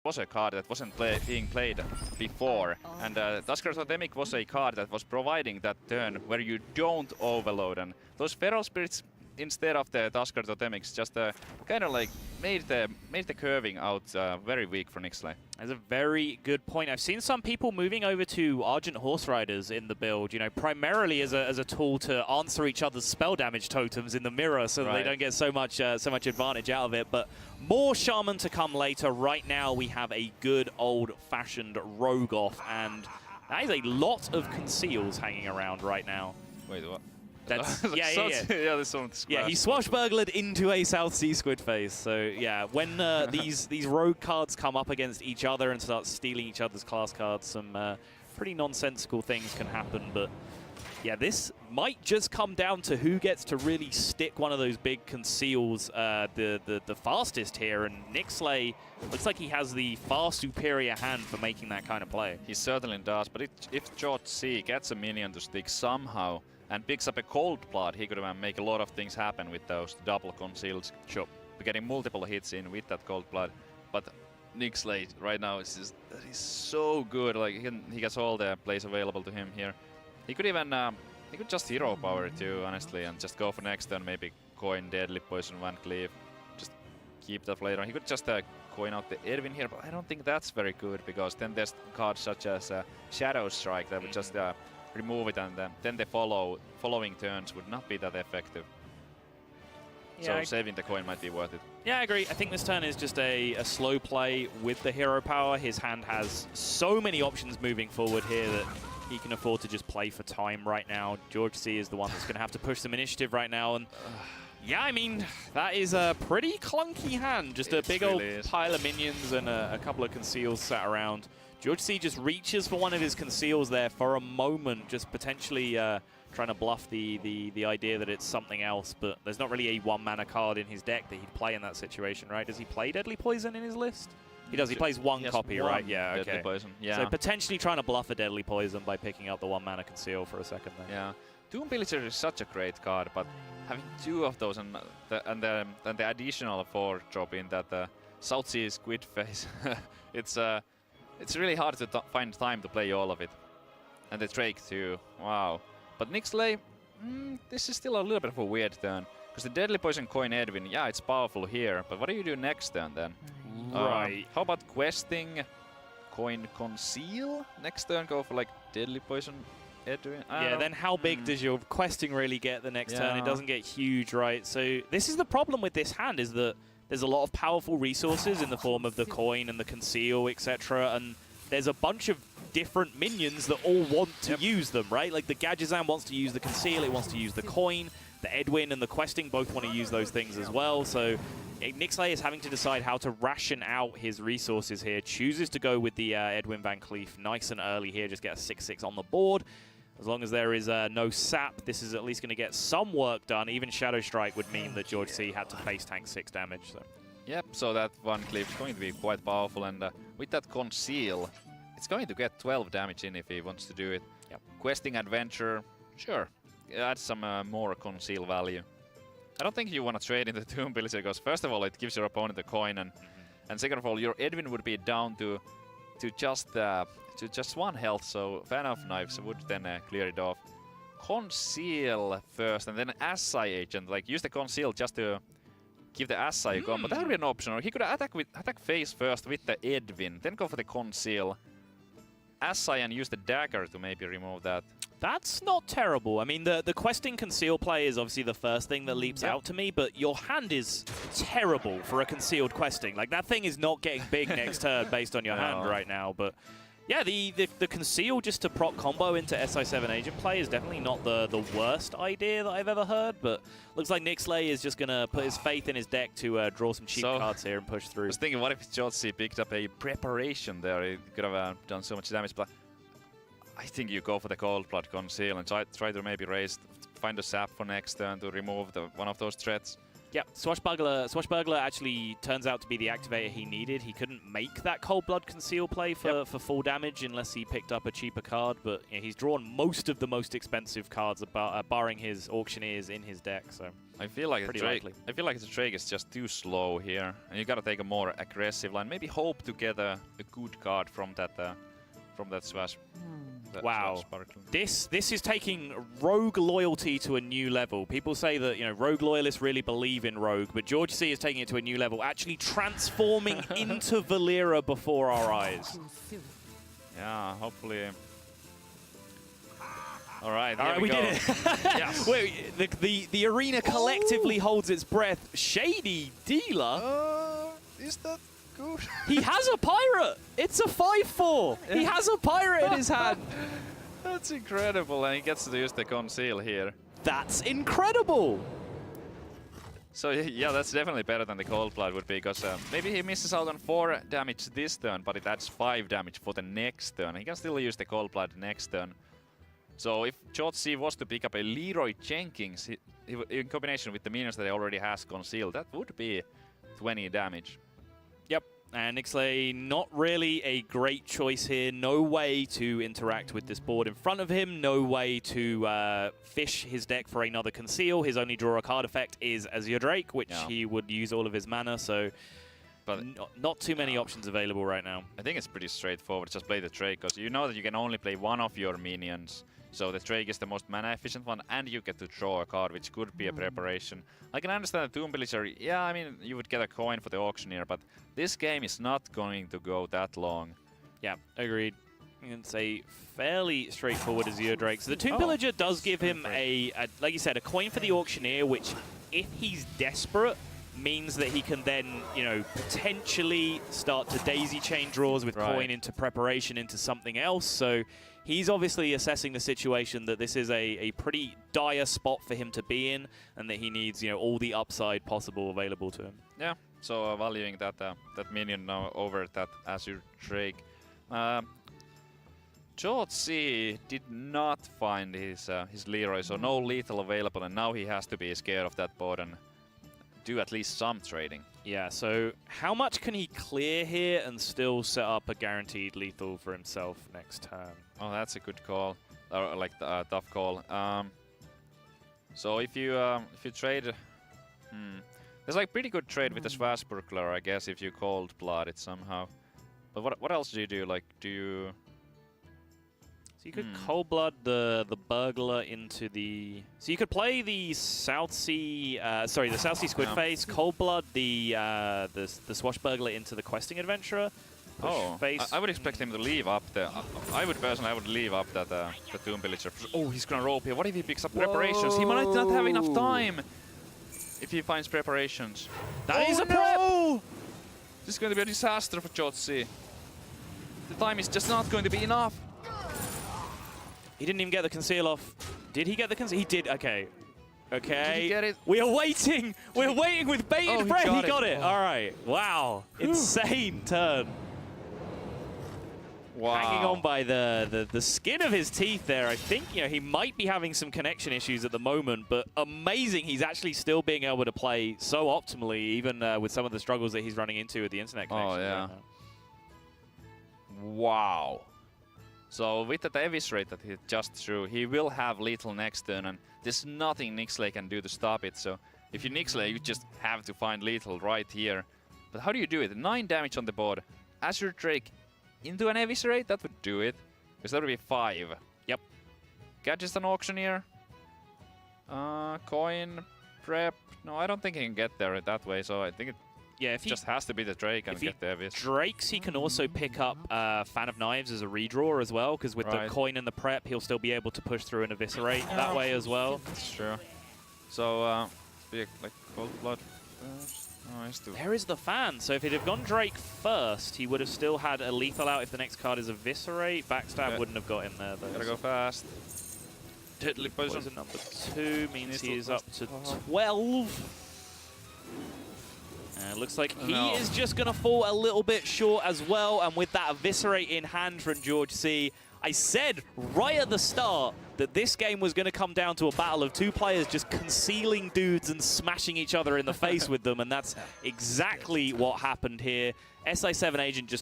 was a card that wasn't being played before, and Tusker Totemic was a card that was providing that turn where you don't overload, and those Feral Spirits instead of the Tusker Totemics just kind of like made the curving out very weak for Nicslay. That's a very good point. I've seen some people moving over to Argent Horse Riders in the build, you know, primarily as a tool to answer each other's spell damage totems in the mirror, so that they don't get so much advantage out of it. But more Shaman to come later. Right now we have a good old-fashioned Rogue off, and that is a lot of conceals hanging around right now. Wait, what? That's, yeah, there's some yeah, he swashbucklered into a South Sea Squid face. So yeah, when these rogue cards come up against each other and start stealing each other's class cards, some pretty nonsensical things can happen. But yeah, this might just come down to who gets to really stick one of those big conceals the fastest here. And Nicslay looks like he has the far superior hand for making that kind of play. He certainly does. But if GeorgeC gets a minion to stick somehow and picks up a Cold Blood, he could make a lot of things happen with those double conceals. Sure. Getting multiple hits in with that Cold Blood. But Nicslay right now is so good. Like he gets all the plays available to him here. He could even he could just hero power too, honestly, and just go for next turn, maybe coin Deadly Poison Van Cleave. Just keep that later on. He could just coin out the Edwin here, but I don't think that's very good, because then there's cards such as Shadow Strike that would just remove it, and then the following turns would not be that effective. Yeah, so saving the coin might be worth it. Yeah, I agree. I think this turn is just a slow play with the hero power. His hand has so many options moving forward here that he can afford to just play for time right now. GeorgeC is the one that's going to have to push some initiative right now. And yeah, I mean, that is a pretty clunky hand. Just a big old pile of minions and a couple of conceals sat around. GeorgeC just reaches for one of his conceals there for a moment, just potentially trying to bluff the idea that it's something else, but there's not really a 1-mana card in his deck that he'd play in that situation, right? Does he play Deadly Poison in his list? He does. He plays one copy, right? Yeah, okay. Deadly Poison. Yeah. So potentially trying to bluff a Deadly Poison by picking up the 1-mana conceal for a second there. Yeah. Doom Pillager is such a great card, but having 2 of those and the additional 4-drop in that South Sea Squid face, it's really hard to find time to play all of it. And the Drake too, wow. But Nicslay, this is still a little bit of a weird turn. Because the Deadly Poison coin Edwin, yeah, it's powerful here, but what do you do next turn then? Right. How about questing coin Conceal? Next turn go for like Deadly Poison Edwin? Yeah, then how big does your questing really get the next turn? It doesn't get huge, right? So this is the problem with this hand, is that there's a lot of powerful resources in the form of the coin and the conceal, etc. And there's a bunch of different minions that all want to use them, right? Like the Gadgetzan wants to use the conceal, it wants to use the coin. The Edwin and the questing both want to use those things as well. So Nicslay is having to decide how to ration out his resources here. Chooses to go with the Edwin Van Cleef nice and early here, just get a 6/6 on the board. As long as there is no sap, this is at least going to get some work done. Even Shadow Strike would mean that GeorgeC had to face tank 6 damage. So. Yep, so that Van Cleef is going to be quite powerful, and with that Conceal, it's going to get 12 damage in if he wants to do it. Yep. Questing Adventure, sure. Add some more Conceal value. I don't think you want to trade in the Doom Pillager, because first of all it gives your opponent a coin, and second of all your Edwin would be down to just 1 health, so Fan of Knives would then clear it off. Conceal first, and then Assay Agent, like use the Conceal just to give the Assay a combo. That would be an option. Or he could attack face first with the Edwin, then go for the Conceal, Assay, and use the dagger to maybe remove that. That's not terrible. I mean, the questing conceal play is obviously the first thing that leaps out to me, but your hand is terrible for a concealed questing. Like, that thing is not getting big next turn based on your hand right now. But yeah, the conceal just to proc combo into SI7 agent play is definitely not the worst idea that I've ever heard, but looks like Nicslay is just going to put his faith in his deck to draw some cheap cards here and push through. I was thinking, what if GeorgeC picked up a preparation there? He could have done so much damage, but I think you go for the Cold Blood Conceal and try to maybe find a sap for next turn to remove one of those threats. Yeah, Swashbuckler actually turns out to be the activator he needed. He couldn't make that Cold Blood Conceal play for full damage unless he picked up a cheaper card, but he's drawn most of the most expensive cards, barring his Auctioneers in his deck, so I feel like pretty likely. I feel like the Drake is just too slow here, and you gotta take a more aggressive line. Maybe hope to get a good card from that Swash. Wow, this is taking Rogue loyalty to a new level. People say that Rogue loyalists really believe in Rogue, but GeorgeC is taking it to a new level, actually transforming into Valera before our eyes. Yeah, hopefully. All right, we go. did it. Yes. Wait, the arena collectively holds its breath. Shady dealer. Is that good? He has a pirate. It's a 5/4. He has a pirate in his hand. That's incredible, and he gets to use the conceal here. That's incredible. So yeah, that's definitely better than the Cold Blood would be, because maybe he misses out on 4 damage this turn, but it adds 5 damage for the next turn. He can still use the Cold Blood next turn. So if GeorgeC was to pick up a Leroy Jenkins in combination with the minions that he already has concealed, that would be 20 damage. Yep, and Nicslay not really a great choice here. No way to interact with this board in front of him. No way to fish his deck for another conceal. His only draw a card effect is Azure Drake, which he would use all of his mana, so but not too many options available right now. I think it's pretty straightforward. Just play the Drake, because you know that you can only play one of your minions. So the Drake is the most mana efficient one, and you get to draw a card, which could be a preparation. I can understand the Tomb Pillager. Yeah, I mean, you would get a coin for the Auctioneer, but this game is not going to go that long. Yeah, agreed. You can say fairly straightforward Azure Drake. So the Tomb Pillager does give him like you said, a coin for the Auctioneer, which, if he's desperate, means that he can then, potentially start to daisy chain draws with coin into preparation into something else. So he's obviously assessing the situation that this is a pretty dire spot for him to be in, and that he needs, all the upside possible available to him. Yeah, so valuing that minion now over that Azure Drake. GeorgeC did not find his Leroy, so no lethal available, and now he has to be scared of that board and do at least some trading. Yeah, so how much can he clear here and still set up a guaranteed lethal for himself next turn? Oh, that's a good call, like the tough call. So if you trade, there's like pretty good trade with the Swashbuckler, I guess, if you Cold Blood it somehow. But what else do you do? Like, do you? So you could Cold Blood the Burglar into the... So you could play the South Sea... the South Sea Squidface, Cold Blood the Swashbuckler into the Questing Adventurer. I would expect him to leave up the... I would leave up that the Tomb Pillager. Oh, he's gonna rope here. What if he picks up preparations? He might not have enough time if he finds preparations. That is a prep! This is going to be a disaster for GeorgeC. The time is just not going to be enough. He didn't even get the conceal off. Did he get the conceal? He did. Okay. Okay. Did he get it? We are waiting. We're waiting with bated breath. He got it. All right. Wow. Insane turn. Wow. Hanging on by the skin of his teeth there. I think he might be having some connection issues at the moment, but amazing he's actually still being able to play so optimally, even with some of the struggles that he's running into with the internet connection. Oh, yeah. Wow. So with that Eviscerate that he just threw, he will have lethal next turn, and there's nothing Nicslay can do to stop it. So if you Nicslay, you just have to find lethal right here. But how do you do it? 9 damage on the board. Azure Drake into an Eviscerate, that would do it. Because that would be 5. Yep. Gadget an Auctioneer. Coin, prep. No, I don't think he can get there that way, so I think it just has to be the Drake and get the Evis. Drakes, he can also pick up Fan of Knives as a redraw as well, because with the coin and the prep, he'll still be able to push through and Eviscerate that way as well. That's true. So, like Cold Blood. There is the Fan. So if it had gone Drake first, he would have still had a lethal out if the next card is Eviscerate. Backstab wouldn't have got in there, though. Gotta go fast. Deadly Poison. Number 2 means he is up to 12. And it looks like he is just going to fall a little bit short as well. And with that Eviscerate in hand from GeorgeC, I said right at the start that this game was going to come down to a battle of two players just concealing dudes and smashing each other in the face with them, and that's exactly what happened here. SI7 Agent just